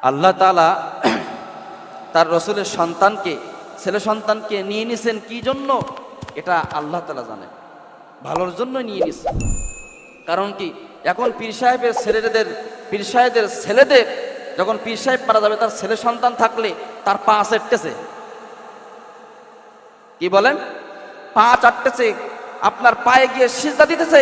আল্লাহ তাআলা তার রসুলের সন্তানকে, ছেলে সন্তানকে নিয়ে নিছেন কি জন্য, এটা আল্লাহ তাআলা জানেন, ভালোর জন্য নিয়ে নিছেন। কারণ কি, এখন পীর সাহেবের ছেলেদের যখন পীর সাহেব মারা যাবে, তার ছেলে সন্তান থাকলে তার পা চাটতেছে, কি বলেন, পা চাটতেছে, আপনার পায়ে গিয়ে সিজদা দিতেছে।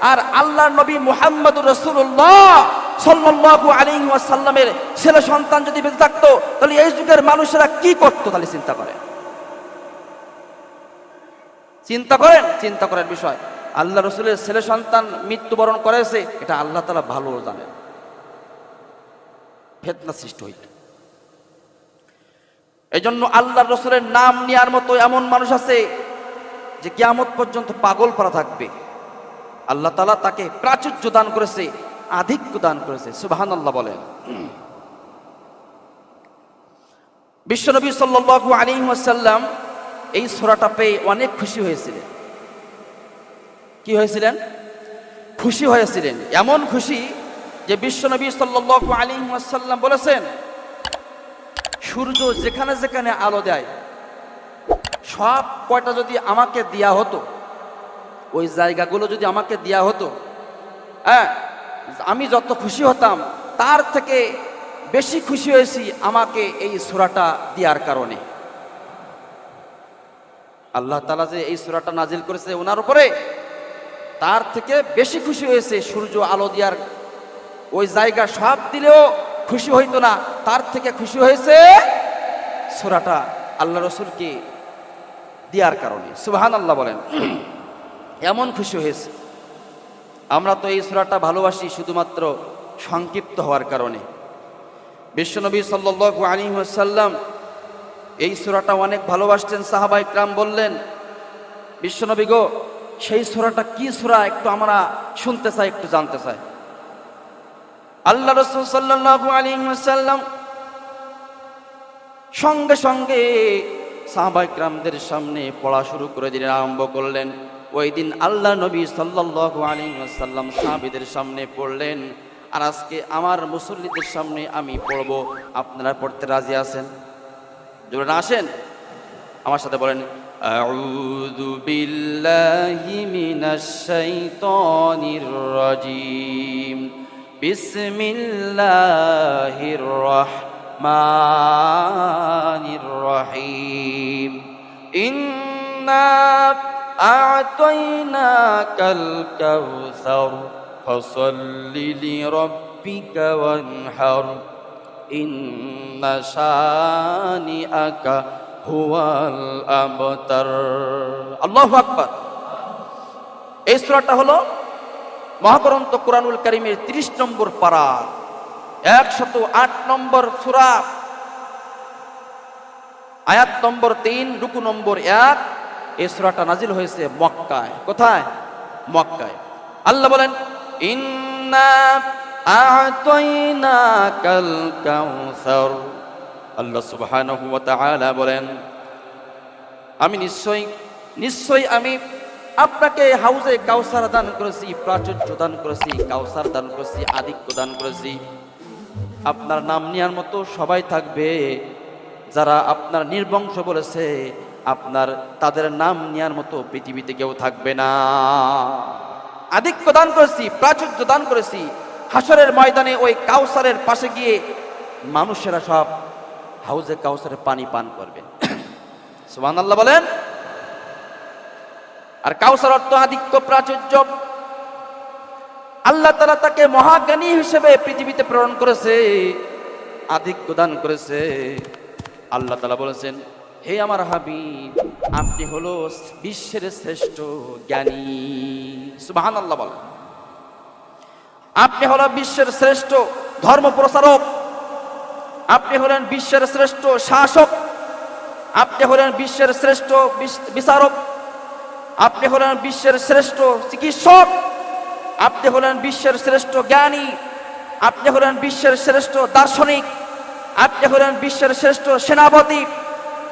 আর আল্লাহর নবী মুহাম্মদুর রাসূলুল্লাহ সাল্লাল্লাহু আলাইহি ওয়াসাল্লামের ছেলে সন্তান যদি বেঁচে থাকতো, তাহলে এই যুগের মানুষেরা কি করতো? তাহলে চিন্তা করেন বিষয়। আল্লাহ রসুলের ছেলে সন্তান মৃত্যুবরণ করেছে, এটা আল্লাহ তাআলা ভালো জানেন, ফিতনা সৃষ্টি হইত। এই জন্য আল্লাহ রসুলের নাম নেওয়ার মতো এমন মানুষ আছে যে কিয়ামত পর্যন্ত পাগল পারা থাকবে। আল্লাহ তাআলা তাকে প্রাচুর্য দান করেছে, আধিক্য দান করেছে, সুবহানাল্লাহ বলেন। বিশ্বনবী সাল্লাল্লাহু আলাইহি ওয়াসাল্লাম এই সূরাটা পেয়ে অনেক খুশি হয়েছিলেন। কি হয়েছিলেন? খুশি হয়েছিলেন, এমন খুশি যে বিশ্বনবী সাল্লাল্লাহু আলাইহি ওয়াসাল্লাম বলেছেন, সূর্য যেখানে যেখানে আলো দেয় সব কয়টা যদি আমাকে দেয়া হতো, ওই জায়গাগুলো যদি আমাকে দেয়া হতো, হ্যাঁ, আমি যত খুশি হতাম তার থেকে বেশি খুশি হয়েছি আমাকে এই সূরাটা দেওয়ার কারণে। আল্লাহ তাআলা যে এই সূরাটা নাজিল করেছে ওনার উপরে, তার থেকে বেশি খুশি হয়েছে সূর্য আলো দেওয়ার, ওই জায়গা সব দিলেও খুশি হইতো না, তার থেকে খুশি হয়েছে সূরাটা আল্লাহ রসুলকে দেওয়ার কারণে, সুবহানাল্লাহ বলেন। এমন খুশি হয়েছে। আমরা তো এই সূরাটা ভালোবাসি শুধুমাত্র সংক্ষিপ্ত হওয়ার কারণে। বিশ্বনবী সাল্লাল্লাহু আলাইহি ওয়াসাল্লাম এই সূরাটা অনেক ভালোবাসতেন। সাহাবায়ে কেরাম বললেন, বিশ্বনবী গো, সেই সূরাটা কি সূরা, একটু আমরা শুনতে চাই, একটু জানতে চাই। আল্লাহ রাসূল সাল্লাল্লাহু আলাইহি ওয়াসাল্লাম সঙ্গে সঙ্গে সাহাবায়ে কেরামদের সামনে পড়া শুরু করে দিলেন, আরম্ভ করলেন। ওই দিন আল্লাহ নবী সাল্লাল্লাহু আলাইহি ওয়াসাল্লাম সাহাবীদের সামনে পড়লেন, আর আজকে আমার মুসল্লিদের সামনে আমি পড়ব। আপনারা পড়তে রাজি আছেন? জোরে না আসেন, আমার সাথে বলেন, আউযু বিল্লাহি মিনাশ শাইতানির রাজীম, বিসমিল্লাহির রাহমানির রহিম, ইন্না আ'তাইনাকাল কাউসার ফাসাল্লি লিরাব্বিকা ওয়ানহার, ইন্না শানিআকা হুয়াল আবতার। আল্লাহু আকবার। এই সূরাটা হলো মহাগ্রন্থ কুরআনুল কারীমের 30 নম্বর পারা, 108 নম্বর সূরা, আয়াত নম্বর 3, রুকু নম্বর 1। এই সূরাটা নাজিল হয়েছে মক্কায়। কোথায়? মক্কায়। আল্লাহ বলেন, ইন্না আ'তাইনাকাল কাউসার। আল্লাহ সুবহানাহু ওয়া তাআলা বলেন, আমি নিশ্চয়ই আমি আপনাকে হাউজে কাউসার দান করেছি, প্রাচুর্য দান করেছি, কাউসার দান করেছি, আধিক্য দান করেছি। আপনার নাম নেওয়ার মতো সবাই থাকবে, যারা আপনার নির্বংশ বলেছে তাদের নাম নেওয়ার মতো পৃথিবীতে কেউ থাকবে না। আধিক্য দান করেছি, প্রাচুর্য দান করেছি। হাসরের ময়দানে ওই কাউসারের পাশে গিয়ে মানুষেরা সব হাউজে কাউসারের পানি পান করবেন। সুবহানাল্লাহ বলেন। আর কাউসার অর্থ আধিক্য, প্রাচুর্য। আল্লাহ তাআলা তাকে মহাজ্ঞানী হিসেবে পৃথিবীতে প্রেরণ করেছে, আধিক্য দান করেছে। আল্লাহ তাআলা বলেছেন, হে আমার হাবিব, আপনি হলো বিশ্বের শ্রেষ্ঠ জ্ঞানী। সুবহানাল্লাহ বলেন। আপনি হলো বিশ্বের শ্রেষ্ঠ ধর্ম প্রচারক, আপনি হলেন বিশ্বের শ্রেষ্ঠ শাসক, আপনি হলেন বিশ্বের শ্রেষ্ঠ বিচারক, আপনি হলেন বিশ্বের শ্রেষ্ঠ চিকিৎসক, আপনি হলেন বিশ্বের শ্রেষ্ঠ জ্ঞানী, আপনি হলেন বিশ্বের শ্রেষ্ঠ দার্শনিক, আপনি হলেন বিশ্বের শ্রেষ্ঠ সেনাপতি,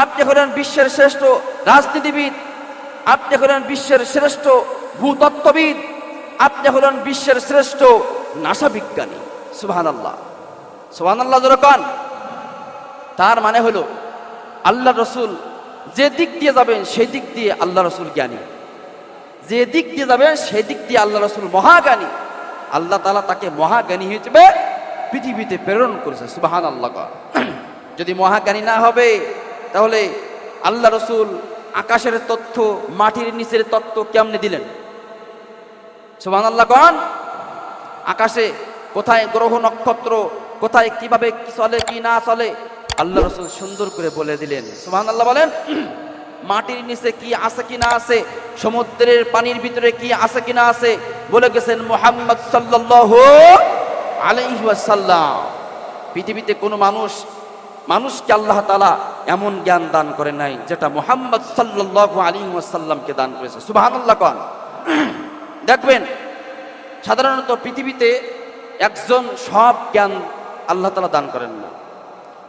আপনি হলেন বিশ্বের শ্রেষ্ঠ রাজনীতিবিদ, আপনি হলেন বিশ্বের শ্রেষ্ঠ ভূতত্ত্ববিদ, আপনি হলেন বিশ্বের শ্রেষ্ঠ নাসা বিজ্ঞানী। সুবহানাল্লাহ। সুবহানাল্লাহ জোরে কোন। তার মানে হলো আল্লাহ রসুল যে দিক দিয়ে যাবেন সেই দিক দিয়ে আল্লাহ রসুল জ্ঞানী, যে দিক দিয়ে যাবেন সেই দিক দিয়ে আল্লাহ রসুল মহাজ্ঞানী। আল্লাহ তাআলা তাকে মহাজ্ঞানী হিসেবে পৃথিবীতে প্রেরণ করেছে। সুবহানাল্লাহ। যদি মহাজ্ঞানী না হবে তাহলে আল্লাহ রসুল আকাশের তথ্য, মাটির নিচের তথ্য কেমনে দিলেন? সুবহানাল্লাহ কোন। আকাশে কোথায় গ্রহ নক্ষত্র, কোথায় কিভাবে কি চলে কি না চলে আল্লাহ রসুল সুন্দর করে বলে দিলেন। সুবহানাল্লাহ বলেন। মাটির নিচে কি আছে কি না আছে, সমুদ্রের পানির ভিতরে কি আছে কি না আছে বলে গেছেন মুহাম্মদ সাল্লাল্লাহু আলাইহি ওয়াসাল্লাম। পৃথিবীতে কোনো মানুষকে আল্লাহ তাআলা এমন জ্ঞান দান করে নাই যেটা মুহাম্মদ সাল্লাল্লাহু আলাইহি ওয়াসাল্লামকে দান করেছে। সুবহানাল্লাহ কোন। দেখবেন সাধারণত পৃথিবীতে একজন সব জ্ঞান আল্লাহ তাআলা দান করেন না।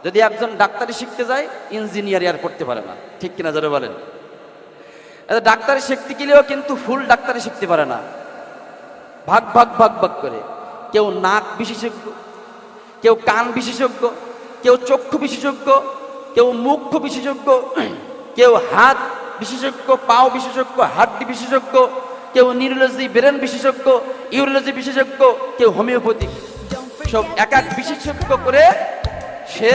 যদি একজন ডাক্তারি শিখতে যায়, ইঞ্জিনিয়ার আর করতে পারে না, ঠিক কিনা যারা বলেন? ডাক্তারি শিখতে গেলেও কিন্তু ফুল ডাক্তারি শিখতে পারে না, ভাগ ভাগ ভাগ ভাগ করে। কেউ নাক বিশেষজ্ঞ, কেউ কান বিশেষজ্ঞ, কেউ চক্ষু বিশেষজ্ঞ, কেউ মুখ বিশেষজ্ঞ, কেউ হাত বিশেষজ্ঞ, পাও বিশেষজ্ঞ, হাড্ডি বিশেষজ্ঞ, কেউ নিউরোলজি ব্রেন বিশেষজ্ঞ, ইউরোলজি বিশেষজ্ঞ, কেউ হোমিওপ্যাথিক, সব এক এক বিশেষজ্ঞ করে সে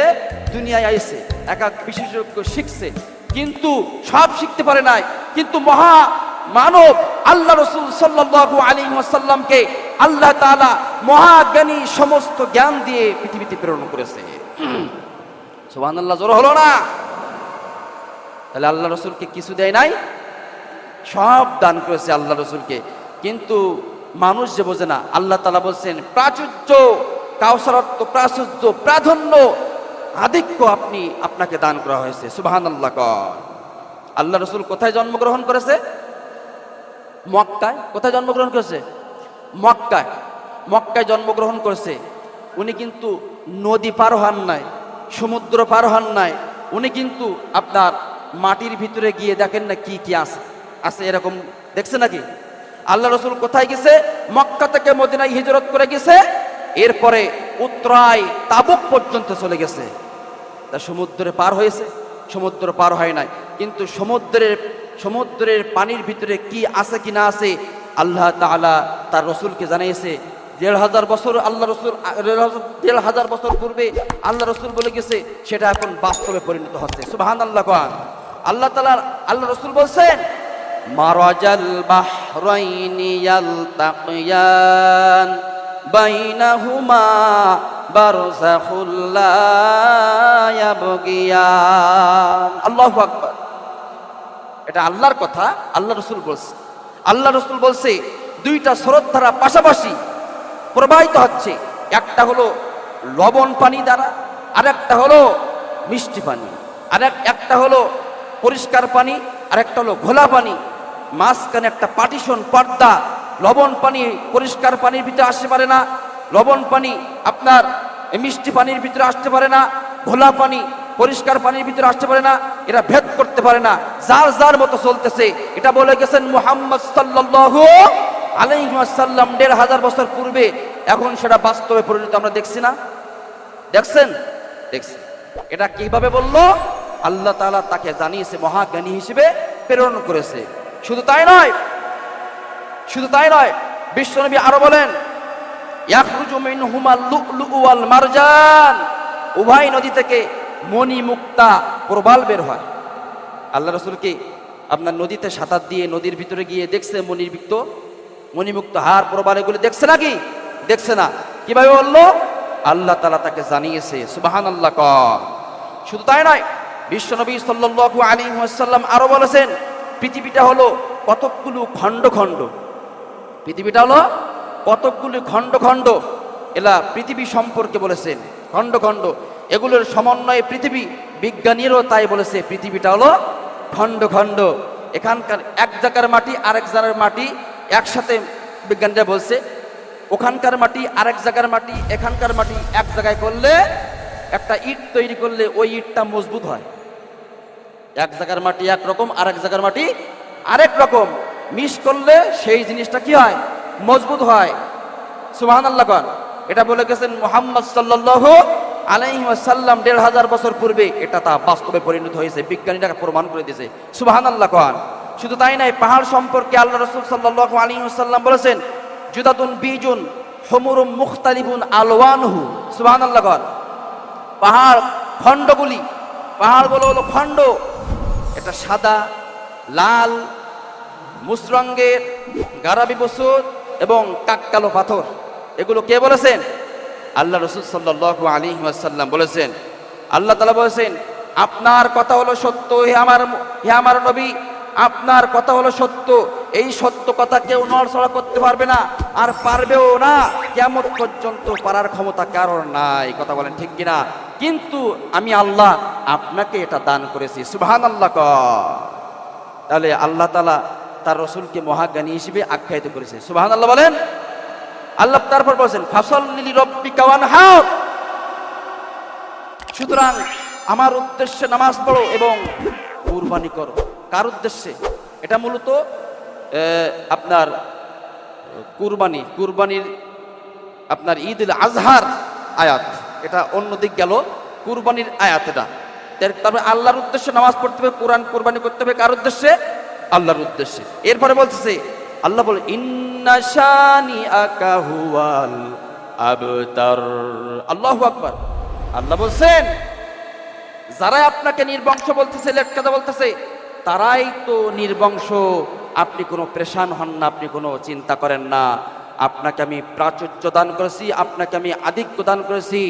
দুনিয়ায় আইছে, এক এক বিশেষজ্ঞ শিখছে, কিন্তু সব শিখতে পারে নাই। কিন্তু মহা মানব আল্লাহ রসুল সাল্লাল্লাহু আলাইহি ওয়াসাল্লামকে আল্লাহ তাআলা মহাজ্ঞানী সমস্ত জ্ঞান দিয়ে পৃথিবীতে প্রেরণ করেছে। সুবহানাল্লাহ জোরে হলো না? তাহলে আল্লাহ রসুলকে কিছু দেয় নাই, সব দান করেছে আল্লাহ রসুলকে। কিন্তু মানুষ যে বোঝে না, আল্লাহ তাআলা বলছেন প্রাচুর্য, কাউসারত্ব, প্রাচুর্য, প্রাধান্য, আধিক্য আপনাকে দান করা হয়েছে। সুবহানাল্লাহ। আল্লাহ রসুল কোথায় জন্মগ্রহণ করেছে? মক্কায়। কোথায় জন্মগ্রহণ করেছে? মক্কায়। মক্কায় জন্মগ্রহণ করেছে। উনি কিন্তু নদী পার হন নাই, সমুদ্র পার হন নাই। উনি কিন্তু আপনার মাটির ভিতরে গিয়ে দেখেন না কি কি আছে এরকম দেখছে নাকি? আল্লাহ রসুল কোথায় গেছে? মক্কা থেকে মদিনায় হিজরত করে গেছে, এরপরে উত্তরায় তাবুক পর্যন্ত চলে গেছে। তা সমুদ্রে পার হয়েছে? সমুদ্র পার হয় নাই। কিন্তু সমুদ্রের পানির ভিতরে কি আছে কি না আছে আল্লাহ তাআলা তার রসুলকে জানিয়েছে। ১,৫০০ বছর আল্লাহ রসুল ১,৫০০ বছর পূর্বে আল্লাহ রসুল বলে গেছে, সেটা এখন বাস্তবে পরিণত হচ্ছে। সুবহানাল্লাহ। আল্লাহ রসুল বলছেন মারাজাল বাহরাইনি ইয়ালতাকিয়ান বাইনাহুমা বারযাখুল লা ইয়াবগিয়ান। আল্লাহু আকবার। এটা আল্লাহর কথা, আল্লাহ রসুল বলছে। আল্লাহ রসুল বলছে দুইটা স্রোতধারা পাশাপাশি প্রবাহিত হচ্ছে, একটা হলো লবণ পানি দ্বারা, আর একটা হলো মিষ্টি পানি, আর একটা হলো পরিষ্কার পানি, আর একটা হলো ঘোলা পানি। মাঝখানে একটা পার্টিশন, পর্দা। লবণ পানি পরিষ্কার পানির ভিতরে আসতে পারে না, লবণ পানি আপনার মিষ্টি পানির ভিতরে আসতে পারে না, ঘোলা পানি পরিষ্কার পানির ভিতরে আসতে পারে না। এরা ভেদ করতে পারে না, যার যার মতো চলতেছে। এটা বলে গেছেন মুহাম্মদ সাল্লাল্লাহু আলাইহি ওয়াসাল্লাম ১,৫০০ বছর পূর্বে। এখন সেটা বাস্তবে পরিণত আমরা দেখছি না? দেখছেন? দেখছি। এটা কিভাবে বললো? আল্লাহ তাআলা তাকে জানিয়েছে, মহাজ্ঞানী হিসেবে প্রেরণ করেছে। শুধু তাই নয়, বিশ্বনবী আরো বলেন ইয়াখরুজু মিনহুমাল লু'লু'ু ওয়াল মারজান, উভয় নদী থেকে মণি মুক্তা প্রবাল বের হয়। আল্লাহ রাসূলকে আপনার নদীতে সাঁতার দিয়ে নদীর ভিতরে গিয়ে দেখছে মণিমুক্ত হার প্রবাল, এগুলো দেখছে নাকি? দেখছে না। কিভাবে বললো? আল্লাহ তাআলা তাকে জানিয়েছে। সুবহানাল্লাহ। শুধু তাই নয়, বিশ্বনবী সাল্লাল্লাহু আলাইহি ওয়াসাল্লাম আরো বলেছেন পৃথিবীটা হলো কতকগুলো খণ্ড খণ্ড। পৃথিবীটা হলো কতকগুলো খণ্ড খণ্ড। এলা পৃথিবী সম্পর্কে বলেছেন খণ্ড খণ্ড, এগুলোর সমন্বয়ে পৃথিবী। বিজ্ঞানীরাও তাই বলেছে, পৃথিবীটা হলো খণ্ড খণ্ড। এখানকার এক জায়গার মাটি আরেক জায়গার মাটি একসাথে, বিজ্ঞানীরা বলছে ওখানকার মাটি আরেক জায়গার মাটি এখানকার মাটি এক জায়গায় করলে, একটা ইট তৈরি করলে ওই ইটটা মজবুত হয়। এক জায়গার মাটি একরকম, আরেক জায়গার মাটি আরেক রকম, মিশ করলে সেই জিনিসটা কি হয়? মজবুত হয়। সুবহানাল্লাহ। এটা বলে গেছেন মুহাম্মদ সাল্লাল্লাহু আলাইহি ওয়াসাল্লাম ১৫০০ বছর পূর্বে এটা তা বাস্তবে পরিণত হয়েছে, বিজ্ঞানীরা প্রমাণ করে দিয়েছে। সুবহানাল্লাহ কোন। শুধু তাই নয়, পাহাড় সম্পর্কে আল্লাহ রাসূল সাল্লাল্লাহু আলাইহি ওয়াসাল্লাম বলেছেন, জুদাতুন বিজুন হুমুরুম মুখতালিফুন আলওয়ানহু। সুবহানাল্লাহ কোন। পাহাড় খণ্ডগুলি, পাহাড়গুলো হলো খণ্ড, এটা সাদা, লাল, মুসরঙ্গের, গারাবি বসুত এবং কাককালো পাথর। এগুলো কে বলেছেন? আল্লাহ রাসূল সাল্লাল্লাহু আলাইহি ওয়াসাল্লাম বলেছেন। আল্লাহ তাআলা বলেছেন, আপনার কথা হলো সত্য হে আমার নবী, আপনার কথা হলো সত্য। এই সত্য কথা কেউ নড়াচড়া করতে পারবে না, আর পারবেও না, কিয়ামত পর্যন্ত পারার ক্ষমতা কারোর নাই। কথা বলেন ঠিক কিনা? কিন্তু আমি আল্লাহ আপনাকে এটা দান করেছি। সুবহানাল্লাহ। তাহলে আল্লাহ তাআলা তার রাসূলকে মহাজ্ঞানী হিসেবে আখ্যায়িত করেছে। সুবহানাল্লাহ বলেন। আল্লাহ তারপর বলেছেন, ফাসাল্লি লিরাব্বিকা ওয়ানহার। সুতরাং আমার উদ্দেশ্যে নামাজ পড়ো এবং কুরবানি করো। কার উদ্দেশ্যে? এটা মূলত আপনার কুরবানির আপনার ঈদুল আজহার আয়াত, এটা অন্য দিক গেল, কুরবানির আয়াত এটা। তারপরে আল্লাহর উদ্দেশ্যে নামাজ পড়তে হবে, কোরআন কুরবানি করতে হবে। কার উদ্দেশ্যে? আল্লাহর উদ্দেশ্যে। এরপরে বলতেছে, আল্লাহ বলে, ইন্না শানিআকা হুয়াল আবতার। আল্লাহু আকবার। আল্লাহ বলছেন, যারা আপনাকে নির্বংশ বলতেছে, লেট কথা বলতেছে, তারাই তো নির্বংশ। আপনি কোনো পেরেশান হন না, আপনি কোনো চিন্তা করেন না। আপনাকে আমি প্রাচুর্য দান করেছি, আপনাকে আমি আধিক্য দান করেছি।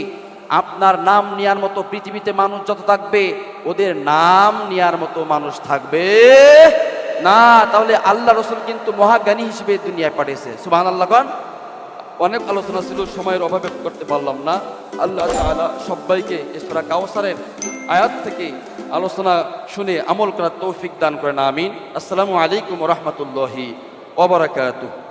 আপনার নাম নেয়ার মতো পৃথিবীতে মানুষ যত থাকবে, ওদের নাম নেয়ার মতো মানুষ থাকবে না। তাহলে আল্লাহ রাসূল কিন্তু মহাজ্ঞানী হিসেবে দুনিয়ায় পাঠিয়েছে। সুবহানাল্লাহ। অনেক আলোচনা ছিল, সময়ের অভাবে করতে পারলাম না। আল্লাহ তাআলা সবাইকে সূরা কাউসারের আয়াত থেকে আলোচনা শুনে আমল করার তৌফিক দান করেন। আমিন। আসসালামু আলাইকুম ওয়া রাহমাতুল্লাহি ওয়া বারাকাতুহু।